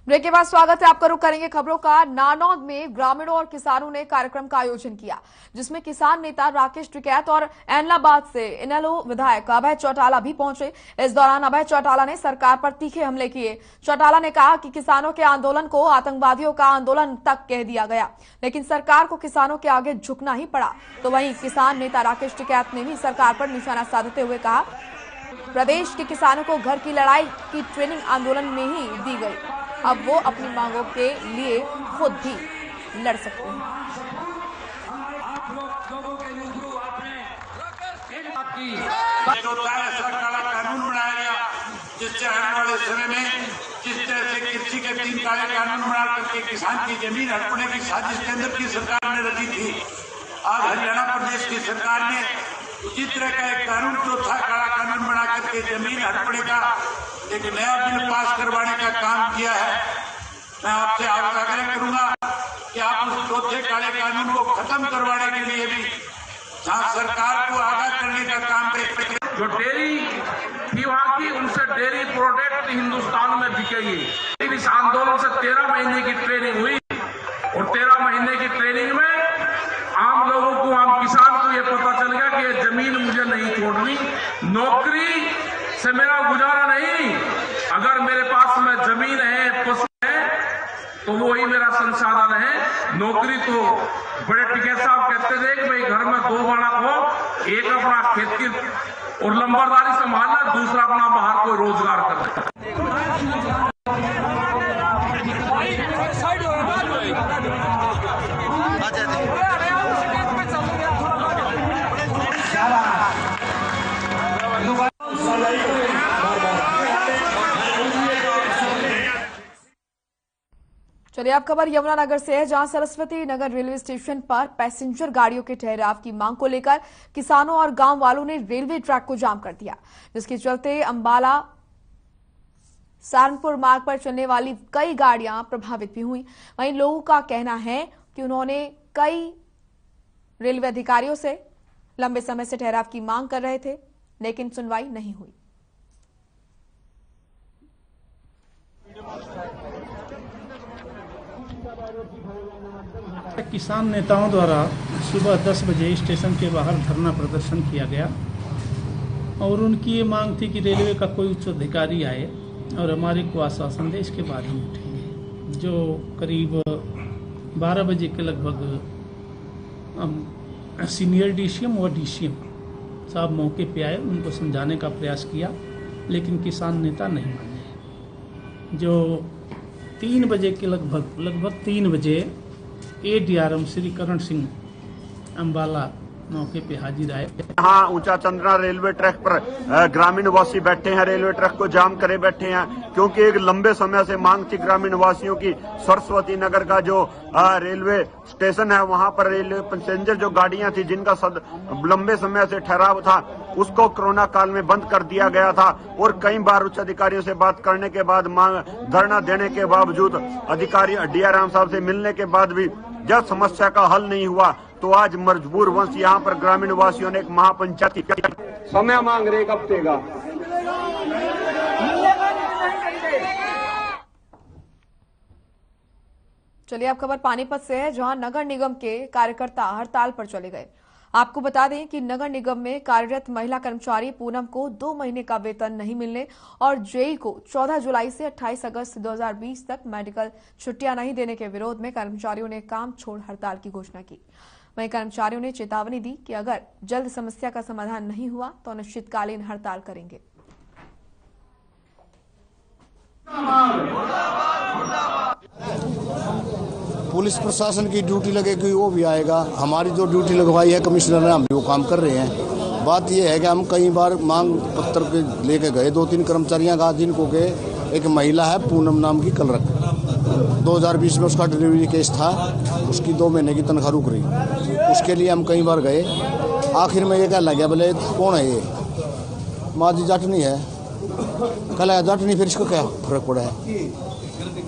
Break के बाद स्वागत है आपका। रुख करेंगे खबरों का। नानौद में ग्रामीणों और किसानों ने कार्यक्रम का आयोजन किया, जिसमें किसान नेता राकेश टिकैत और एनलाबाद से इनेलो विधायक अभय चौटाला भी पहुंचे। इस दौरान अभय चौटाला ने सरकार पर तीखे हमले किए। चौटाला ने कहा कि किसानों के आंदोलन को आतंकवादियों का आंदोलन तक कह दिया गया, लेकिन सरकार को किसानों के आगे झुकना ही पड़ा। तो वहीं किसान नेता राकेश टिकैत ने भी सरकार पर निशाना साधते हुए कहा, प्रदेश के किसानों को घर की लड़ाई की ट्रेनिंग आंदोलन में ही दी गई, अब वो अपनी मांगों के लिए खुद भी लड़ सकते हैं। जो ऐसा काला कानून बनाया गया, जिससे आने वाले समय में जिस तरह से कृषि के 3 काले कानून बना करके किसान की जमीन हड़पने की साजिश केंद्र की सरकार ने रची थी। आज हरियाणा प्रदेश की सरकार ने उसी तरह का एक कानून, चौथा काला कानून बना करके जमीन हड़पने का एक नया बिल पास करवाने का काम किया है। मैं आपसे आग्रह करूंगा कि आप उस चौथे काले कानून को खत्म करवाने के लिए भी जहां सरकार को आगाह करने का काम करें। जो डेयरी थी वहां की, उनसे डेयरी प्रोडक्ट हिंदुस्तान में बिकेगी। इस आंदोलन से 13 महीने की ट्रेनिंग हुई और 13 महीने की ट्रेनिंग में आम लोगों को, आम किसान को ये पता चल गया कि ये जमीन मुझे नहीं छोड़नी, नौकरी से मेरा गुजारा नहीं। अगर मेरे पास में जमीन है, पशु है, तो वही मेरा संसाधन है। नौकरी तो बड़े टिकैत साहब कहते थे कि भाई घर में 2 बालक हो, एक अपना खेत की और लंबरदारी संभालना, दूसरा अपना बाहर कोई रोजगार करना। चलिए अब खबर यमुनानगर से है, जहां सरस्वती नगर रेलवे स्टेशन पर पैसेंजर गाड़ियों के ठहराव की मांग को लेकर किसानों और गांव वालों ने रेलवे ट्रैक को जाम कर दिया, जिसके चलते अंबाला सहारनपुर मार्ग पर चलने वाली कई गाड़ियां प्रभावित भी हुई। वहीं लोगों का कहना है कि उन्होंने कई रेलवे अधिकारियों से लंबे समय से ठहराव की मांग कर रहे थे, लेकिन सुनवाई नहीं हुई। किसान नेताओं द्वारा सुबह 10 बजे स्टेशन के बाहर धरना प्रदर्शन किया गया और उनकी ये मांग थी कि रेलवे का कोई उच्च अधिकारी आए और हमारे को आश्वासन दे, इसके बाद हम उठेंगे। जो करीब 12 बजे के लगभग सीनियर डीसीएम और डीसीएम साहब मौके पे आए, उनको समझाने का प्रयास किया, लेकिन किसान नेता नहीं माने। जो 3 बजे के लगभग 3 बजे ADRM श्री करण सिंह अंबाला मौके पे हाजिर आए। यहाँ ऊंचा चंद्रा रेलवे ट्रैक पर ग्रामीण वासी बैठे हैं, रेलवे ट्रैक को जाम करे बैठे हैं, क्योंकि एक लंबे समय से मांग थी ग्रामीण वासियों की। सरस्वती नगर का जो रेलवे स्टेशन है, वहां पर रेलवे पैसेंजर जो गाड़ियां थी, जिनका लंबे समय से ठहराव था, उसको कोरोना काल में बंद कर दिया गया था। और कई बार उच्च अधिकारियों से बात करने के बाद, धरना देने के बावजूद, अधिकारी DRM साहब से मिलने के बाद भी जब समस्या का हल नहीं हुआ, तो आज मजबूर वंश यहाँ पर ग्रामीण वासियों ने एक महापंचायत समय मांग रहे 1 हफ्ते का। चलिए अब खबर पानीपत से है, जहां नगर निगम के कार्यकर्ता हड़ताल पर चले गए। आपको बता दें कि नगर निगम में कार्यरत महिला कर्मचारी पूनम को 2 महीने का वेतन नहीं मिलने और जेई को 14 जुलाई से 28 अगस्त 2020 तक मेडिकल छुट्टियां नहीं देने के विरोध में कर्मचारियों ने काम छोड़ हड़ताल की घोषणा की। वहीं कर्मचारियों ने चेतावनी दी कि अगर जल्द समस्या का समाधान नहीं हुआ तो अनिश्चितकालीन हड़ताल करेंगे। पुलिस प्रशासन की ड्यूटी लगेगी, वो भी आएगा। हमारी जो ड्यूटी लगवाई है कमिश्नर ने, हम भी वो काम कर रहे हैं। बात ये है कि हम कई बार मांग पत्र के लेके गए 2-3 कर्मचारियों का, जिनको के एक महिला है पूनम नाम की कलरक, 2020 में उसका डिलीवरी केस था, उसकी 2 महीने की तनख्वाह रुक रही, उसके लिए हम कई बार गए। आखिर में ये क्या लग गया, बोले कौन है ये, माजी जाटनी है। कल जाटनी, फिर इसको क्या फर्क पड़ा है?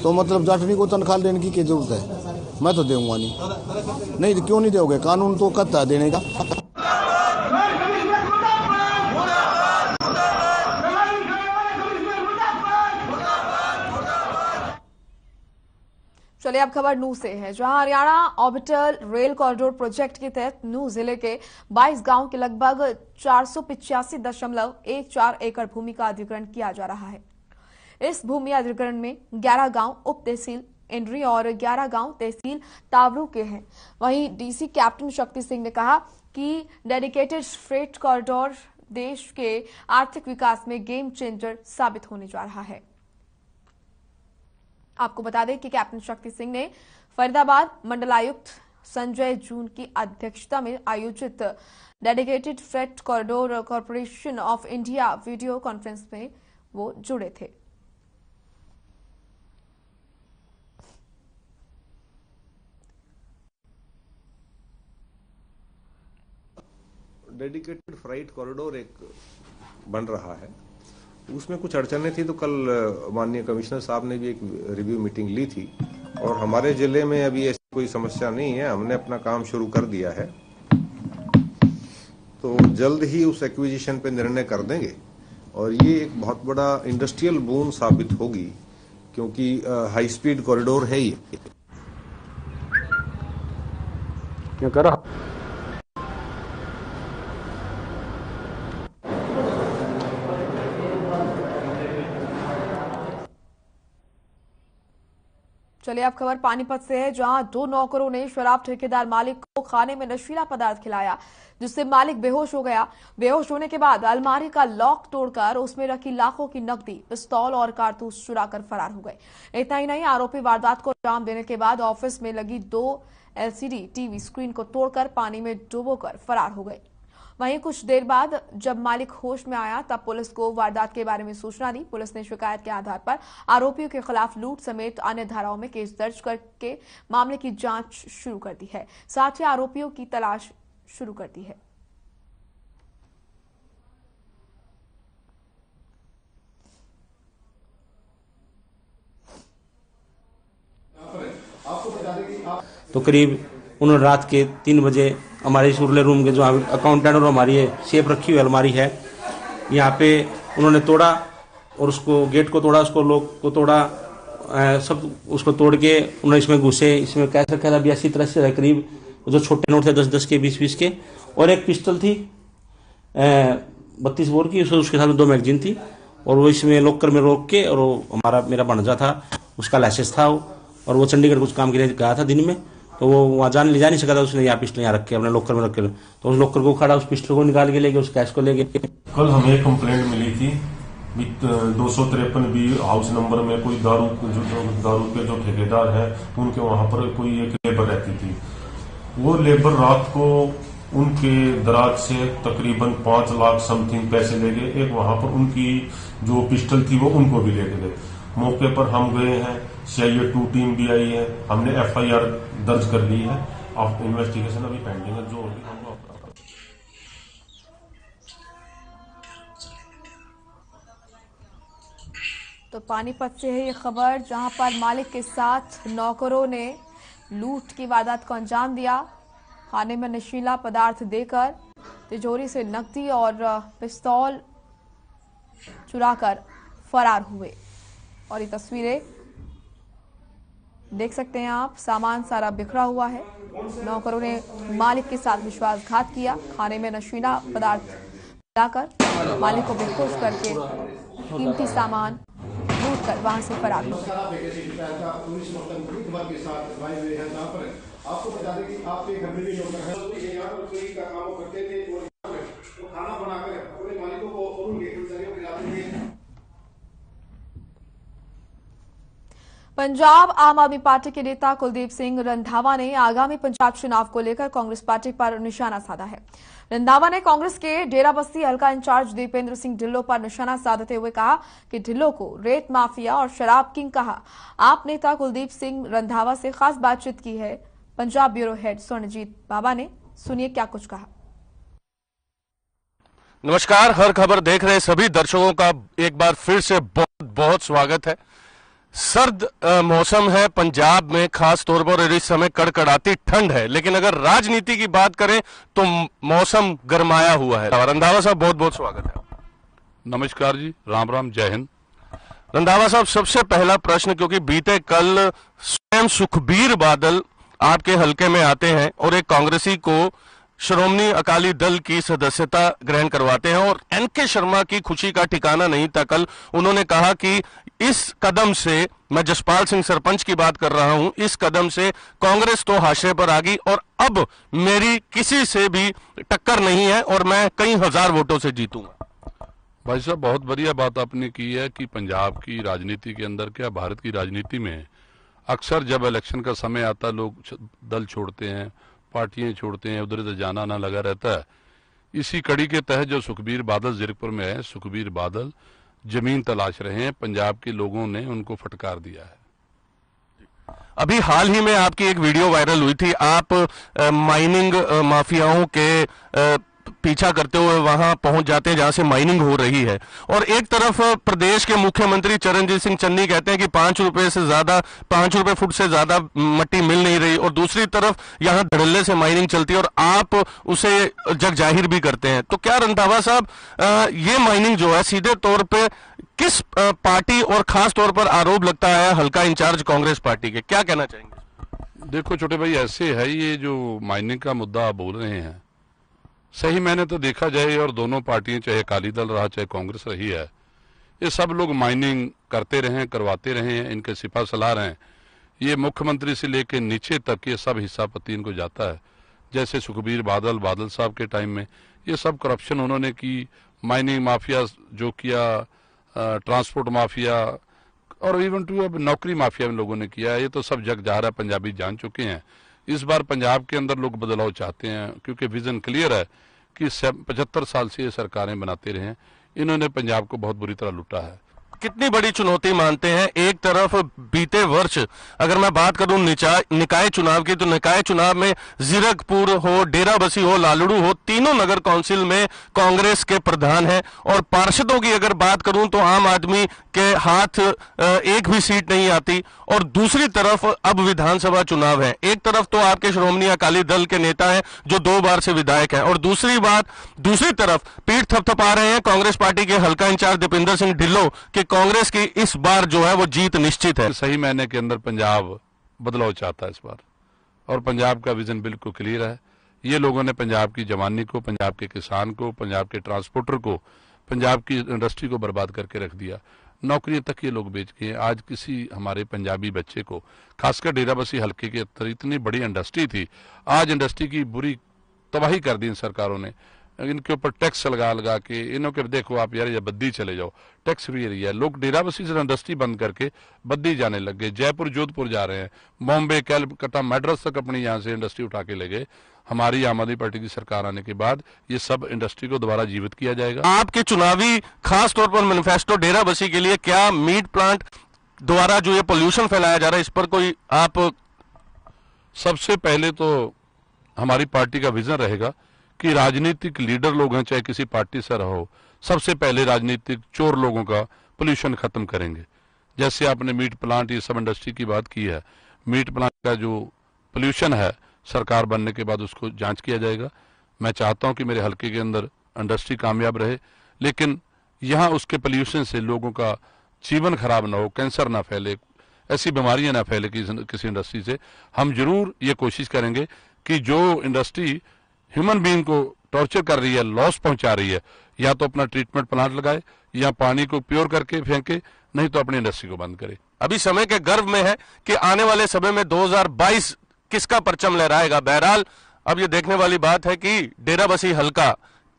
तो मतलब जाटनी को तनख्वाह देने की क्या जरूरत है? मैं तो दूंगा नहीं, क्यों नहीं दोगे? कानून तो कहता है देने का। चलिए अब खबर नूह से है, जहां Haryana orbital rail corridor project के तहत नूह जिले के 22 गांव के लगभग 485.14 एकड़ भूमि का अधिग्रहण किया जा रहा है। इस भूमि अधिग्रहण में 11 गांव उप तहसील इंड्री और 11 गांव तहसील तावरू के हैं। वहीं डीसी कैप्टन शक्ति सिंह ने कहा कि डेडिकेटेड फ्रेट कॉरिडोर देश के आर्थिक विकास में गेम चेंजर साबित होने जा रहा है। आपको बता दें कि कैप्टन शक्ति सिंह ने फरीदाबाद मंडलायुक्त संजय जून की अध्यक्षता में आयोजित dedicated freight corridor corporation of India video conference में वो जुड़े थे। डेडिकेटेड फ्राइट कॉरिडोर एक बन रहा है, उसमें कुछ अड़चनें थी, तो कल माननीय कमिश्नर साहब ने भी एक रिव्यू मीटिंग ली थी और हमारे जिले में अभी ऐसी कोई समस्या नहीं है। हमने अपना काम शुरू कर दिया है, तो जल्द ही उस एक्विजिशन पे निर्णय कर देंगे और ये एक बहुत बड़ा इंडस्ट्रियल बून साबित होगी, क्योंकि हाई स्पीड कॉरिडोर है ये। क्या करा? चलिए अब खबर पानीपत से है, जहां 2 नौकरों ने शराब ठेकेदार मालिक को खाने में नशीला पदार्थ खिलाया, जिससे मालिक बेहोश हो गया। बेहोश होने के बाद अलमारी का लॉक तोड़कर उसमें रखी लाखों की नकदी, पिस्तौल और कारतूस चुराकर फरार हो गए। इतना ही नहीं, आरोपी वारदात को अंजाम देने के बाद ऑफिस में लगी 2 LCD टीवी स्क्रीन को तोड़कर पानी में डुबोकर फरार हो गए। वहीं कुछ देर बाद जब मालिक होश में आया तब पुलिस को वारदात के बारे में सूचना दी। पुलिस ने शिकायत के आधार पर आरोपियों के खिलाफ लूट समेत अन्य धाराओं में केस दर्ज करके मामले की जांच शुरू कर दी है, साथ ही आरोपियों की तलाश शुरू कर दी है। तो करीब उन्होंने रात के 3 बजे हमारे सुरले रूम के जो अकाउंटेंट और हमारी सेफ रखी हुई अलमारी है, यहाँ पे उन्होंने तोड़ा और उसको गेट को तोड़ा, उसको लॉक को तोड़ा, सब उसको तोड़ के उन्होंने इसमें घुसे। इसमें कैश रखा था 82-83 हज़ार करीब, जो छोटे नोट थे 10-10 के 20-20 के, और एक पिस्टल थी 32 बोर की, उसके साथ में 2 मैगजीन थी, और वो इसमें लॉकर में रोक के, और मेरा भणजा था उसका लाइसेंस था, और वो चंडीगढ़ कुछ काम के लिए गया था दिन में, तो वो वहाँ ले जा नहीं सका था। उसने यहाँ पिस्टल यहाँ रख के अपने लॉकर में रख के, तो उस लॉकर को खड़ा उस पिस्टल को निकाल के ले गए, उस कैश को ले गए। कल हमें कंप्लेंट मिली थी 253 बी हाउस नंबर में कोई दारू के जो ठेकेदार है उनके वहां पर कोई एक लेबर रहती थी। वो लेबर रात को उनके दराज से तकरीबन 5 लाख समथिंग पैसे ले गए। एक वहां पर उनकी जो पिस्टल थी वो उनको भी ले गए। मौके पर हम गए हैं, CIA 2 टीम भी आई है, हमने FIR दर्ज कर ली है। अब इन्वेस्टिगेशन अभी पेंडिंग है, जो होगी हमको तो पानीपत से है ये खबर, जहां पर मालिक के साथ नौकरों ने लूट की वारदात को अंजाम दिया। खाने में नशीला पदार्थ देकर तिजोरी से नकदी और पिस्तौल चुराकर फरार हुए। और ये तस्वीरें देख सकते हैं आप, सामान सारा बिखरा हुआ है। नौकरों ने मालिक के साथ विश्वासघात किया, खाने में नशीला पदार्थ मिलाकर मालिक को बेहोश करके कीमती सामान लूट कर वहां से फरार हो गए। आपको बता दें कि आपके घर में भी लोग करते थे और खाना बनाकर अपने मालिकों को और उनके कर्मचारियों को खिलाते थे। पंजाब आम आदमी पार्टी के नेता कुलदीप सिंह रंधावा ने आगामी पंजाब चुनाव को लेकर कांग्रेस पार्टी पर निशाना साधा है। रंधावा ने कांग्रेस के डेराबस्सी हल्का इंचार्ज दीपेंद्र सिंह ढिल्लों पर निशाना साधते हुए कहा कि ढिल्लों को रेत माफिया और शराब किंग कहा। आप नेता कुलदीप सिंह रंधावा से खास बातचीत की है पंजाब ब्यूरो हेड स्वर्णजीत बाबा ने, सुनिए क्या कुछ कहा। नमस्कार, हर खबर देख रहे सभी दर्शकों का एक बार फिर से बहुत बहुत स्वागत है। सर्द मौसम है पंजाब में, खास तौर पर इस समय कड़कड़ाती ठंड है, लेकिन अगर राजनीति की बात करें तो मौसम गरमाया हुआ है। रंधावा साहब बहुत बहुत स्वागत है। नमस्कार जी, राम राम, जय हिंद। रंधावा साहब, सबसे पहला प्रश्न, क्योंकि बीते कल स्वयं टाइम सुखबीर बादल आपके हलके में आते हैं और एक कांग्रेसी को श्रोमणी अकाली दल की सदस्यता ग्रहण करवाते हैं, और एनके शर्मा की खुशी का ठिकाना नहीं था। कल उन्होंने कहा कि इस कदम से, मैं जसपाल सिंह सरपंच की बात कर रहा हूं, इस कदम से कांग्रेस तो हाशिए पर आ गई और अब मेरी किसी से भी टक्कर नहीं है और मैं कई हजार वोटों से जीतूंगा। भाई साहब, बहुत बढ़िया बात आपने की है कि पंजाब की राजनीति के अंदर, क्या भारत की राजनीति में अक्सर जब इलेक्शन का समय आता लोग दल छोड़ते हैं, पार्टियां छोड़ते हैं, उधर इधर जाना ना लगा रहता है। इसी कड़ी के तहत जो सुखबीर बादल जीरकपुर में है, सुखबीर बादल जमीन तलाश रहे हैं, पंजाब के लोगों ने उनको फटकार दिया है। अभी हाल ही में आपकी एक वीडियो वायरल हुई थी, आप माइनिंग माफियाओं के पीछा करते हुए वहां पहुंच जाते हैं जहां से माइनिंग हो रही है, और एक तरफ प्रदेश के मुख्यमंत्री चरणजीत सिंह चन्नी कहते हैं कि 5 रुपए फुट से ज्यादा मट्टी मिल नहीं रही, और दूसरी तरफ यहां धड़ल्ले से माइनिंग चलती है और आप उसे जग जाहिर भी करते हैं। तो क्या रंधावा साहब, ये माइनिंग जो है सीधे तौर पे किस पार्टी और खास तौर पर आरोप लगता है हल्का इंचार्ज कांग्रेस पार्टी के, क्या कहना चाहेंगे? देखो छोटे भाई, ऐसे है, ये जो माइनिंग का मुद्दा आप बोल रहे हैं, सही मैंने तो देखा जाए, और दोनों पार्टियां, चाहे अकाली दल रहा चाहे कांग्रेस रही है, ये सब लोग माइनिंग करते रहे, करवाते रहे हैं, इनके सिपा सलार हैं। ये मुख्यमंत्री से लेकर नीचे तक ये सब हिस्सा पति इनको जाता है। जैसे सुखबीर बादल साहब के टाइम में ये सब करप्शन उन्होंने की, माइनिंग माफिया जो किया, ट्रांसपोर्ट माफिया और इवन टू अब नौकरी माफिया में लोगों ने किया। ये तो सब जग जाहिर है, पंजाबी जान चुके हैं। इस बार पंजाब के अंदर लोग बदलाव चाहते हैं, क्योंकि विजन क्लियर है कि 75 साल से ये सरकारें बनाते रहे हैं, इन्होंने पंजाब को बहुत बुरी तरह लूटा है। कितनी बड़ी चुनौती मानते हैं? एक तरफ बीते वर्ष अगर मैं बात करूं निकाय चुनाव की, तो निकाय चुनाव में जीरकपुर हो, डेराबस्सी हो, लालड़ू हो, तीनों नगर काउंसिल में कांग्रेस के प्रधान हैं, और पार्षदों की अगर बात करूं तो आम आदमी के हाथ एक भी सीट नहीं आती। और दूसरी तरफ अब विधानसभा चुनाव है, एक तरफ तो आपके श्रोमणी अकाली दल के नेता हैं जो 2 बार से विधायक हैं, और दूसरी तरफ पीठ थपथपा रहे हैं कांग्रेस पार्टी के हल्का इंचार्ज दीपेंद्र सिंह ढिल्लों कि कांग्रेस की इस बार जो है वो जीत निश्चित है। सही मायने के अंदर पंजाब बदलाव चाहता है इस बार, और पंजाब का विजन बिल्कुल क्लियर है। ये लोगों ने पंजाब की जवानी को, पंजाब के किसान को, पंजाब के ट्रांसपोर्टर को, पंजाब की इंडस्ट्री को बर्बाद करके रख दिया। नौकरियों तक ये लोग बेच गए। आज किसी हमारे पंजाबी बच्चे को, खासकर डेराबस्सी हल्के के अंदर इतनी बड़ी इंडस्ट्री थी, आज इंडस्ट्री की बुरी तबाही कर दी इन सरकारों ने। इनके ऊपर टैक्स लगा के इन्हों के, देखो आप यार, ये बद्दी चले जाओ, टैक्स फ्री एरिया है। लोग डेराबस्सी से इंडस्ट्री बंद करके बद्दी जाने लग गए, जयपुर जोधपुर जा रहे हैं, बॉम्बे कलकत्ता मैड्रास तक अपनी यहाँ से इंडस्ट्री उठा के ले गए। हमारी आम आदमी पार्टी की सरकार आने के बाद ये सब इंडस्ट्री को दोबारा जीवित किया जाएगा। आपके चुनावी खास तौर पर मैनिफेस्टो डेराबस्सी के लिए क्या मीट प्लांट द्वारा जो ये पोल्यूशन फैलाया जा रहा है, इस पर कोई आप? सबसे पहले तो हमारी पार्टी का विजन रहेगा कि राजनीतिक लीडर लोग हैं, चाहे किसी पार्टी से रहो, सबसे पहले राजनीतिक चोर लोगों का पोल्यूशन खत्म करेंगे। जैसे आपने मीट प्लांट, ये सब इंडस्ट्री की बात की है, मीट प्लांट का जो पोल्यूशन है सरकार बनने के बाद उसको जांच किया जाएगा। मैं चाहता हूं कि मेरे हल्के के अंदर इंडस्ट्री कामयाब रहे, लेकिन यहाँ उसके पोल्यूशन से लोगों का जीवन खराब ना हो, कैंसर ना फैले, ऐसी बीमारियां ना फैले किसी इंडस्ट्री से। हम जरूर ये कोशिश करेंगे कि जो इंडस्ट्री ह्यूमन बीइंग को टॉर्चर कर रही है, लॉस पहुंचा रही है, या तो अपना ट्रीटमेंट प्लांट लगाए या पानी को प्योर करके फेंके, नहीं तो अपनी इंडस्ट्री को बंद करे। अभी समय के गर्व में है कि आने वाले समय में 2022 किसका परचम लहराएगा। बहरहाल अब ये देखने वाली बात है कि डेराबस्सी हल्का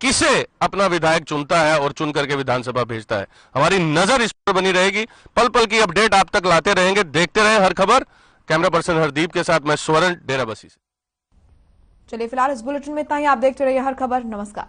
किसे अपना विधायक चुनता है और चुन करके विधानसभा भेजता है। हमारी नजर इस पर बनी रहेगी, पल पल की अपडेट आप तक लाते रहेंगे। देखते रहे हर खबर। कैमरा पर्सन हरदीप के साथ मैं स्वर्ण, डेराबस्सी से। चलिए फिलहाल इस बुलेटिन में इतना ही। आप देखते रहिए हर खबर। नमस्कार।